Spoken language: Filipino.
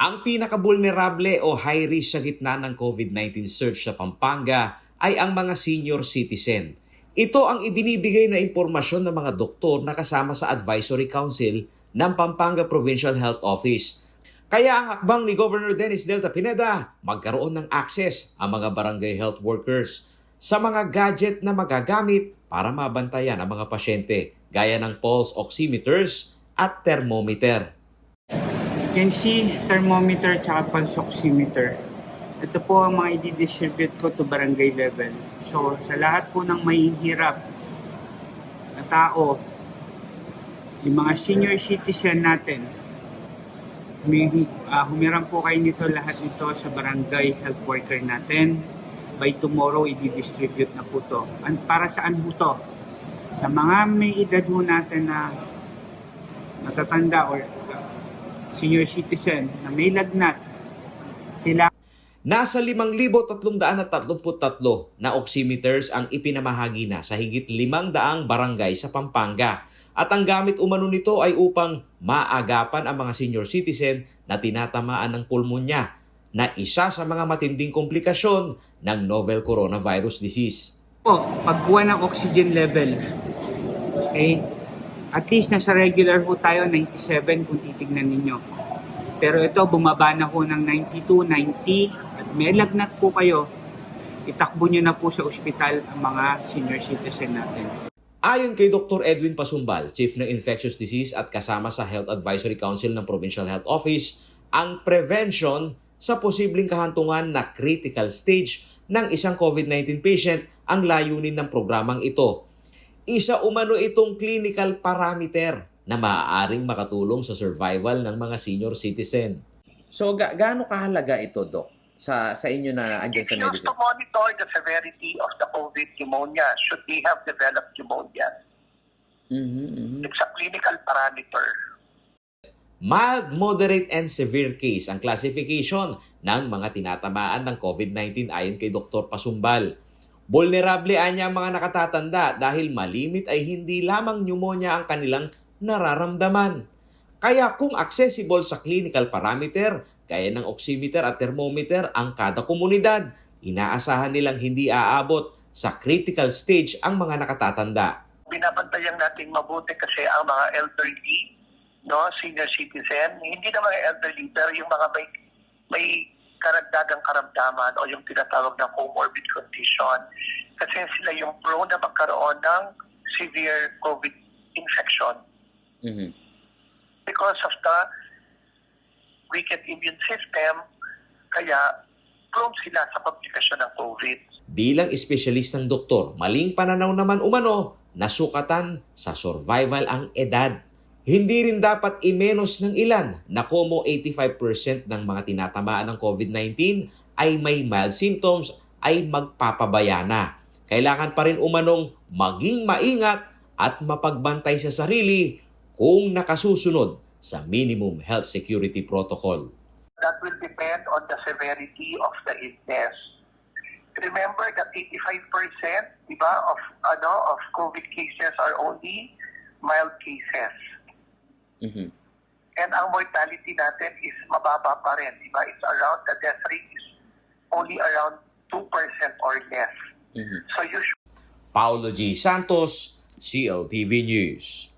Ang pinaka-vulnerable o high risk sa gitna ng COVID-19 surge sa Pampanga ay ang mga senior citizen. Ito ang ibinibigay na impormasyon ng mga doktor na kasama sa Advisory Council ng Pampanga Provincial Health Office. Kaya ang hakbang ni Governor Dennis Delta Pineda, magkaroon ng access ang mga barangay health workers sa mga gadget na magagamit para mabantayan ang mga pasyente, gaya ng pulse oximeters at thermometer. You can see thermometer at pulse oximeter. Ito po ang mga i-distribute ko to barangay level. So sa lahat po ng mahihirap na tao, yung mga senior citizen natin, humiram po kayo nito, lahat nito sa barangay health worker natin. By tomorrow, i-distribute na po to. Para saan po to? Sa mga may edad ho natin na matatanda or senior citizen na may lagnat, sila. Nasa 5,333 na oximeters ang ipinamahagi na sa higit 500 barangay sa Pampanga. At ang gamit umano nito ay upang maagapan ang mga senior citizen na tinatamaan ng pulmonya, na isa sa mga matinding komplikasyon ng novel coronavirus disease. Pagkuha ng oxygen level, okay? At least nasa regular po tayo, 97 kung titignan ninyo. Pero ito, bumaba na po ng 92, 90, at may lagnat po kayo, itakbo nyo na po sa ospital ang mga senior citizen natin. Ayon kay Dr. Edwin Pasumbal, Chief ng Infectious Disease at kasama sa Health Advisory Council ng Provincial Health Office, ang prevention sa posibleng kahantungan na critical stage ng isang COVID-19 patient ang layunin ng programang ito. Isa umano itong clinical parameter na maaaring makatulong sa survival ng mga senior citizen. So gaano kahalaga ito, Doc, sa inyo na andyan sa medicine? It's used to monitor the severity of the COVID pneumonia should they have developed pneumonia. It's a clinical parameter. Mild, moderate, and severe case ang classification ng mga tinatamaan ng COVID-19 ayon kay Dr. Pasumbal. Vulnerable anya ang mga nakatatanda dahil malimit ay hindi lamang pneumonia ang kanilang nararamdaman. Kaya kung accessible sa clinical parameter, gaya ng oximeter at thermometer ang kada komunidad, inaasahan nilang hindi aabot sa critical stage ang mga nakatatanda. Binabantayan natin mabuti kasi ang mga elderly, senior citizen, hindi na mga elderly, pero yung mga may karagdagang karamdaman o yung tinatawag na comorbid condition. Kasi sila yung prone na magkaroon ng severe COVID infection. Because of the weakened immune system, kaya prone sila sa komplikasyon ng COVID. Bilang espesyalistang doktor, maling pananaw naman umano na sukatan sa survival ang edad. Hindi rin dapat imenos ng ilan na como 85% ng mga tinatamaan ng COVID-19 ay may mild symptoms ay magpapabaya na. Kailangan pa rin umanong maging maingat at mapagbantay sa sarili kung nakasusunod sa minimum health security protocol. That will depend on the severity of the illness. Remember that 85%, of COVID cases are only mild cases. And ang mortality natin is mababa pa rin, It's around, the death rate is only around 2% or less. So you should... Paulo G. Santos, CLTV News.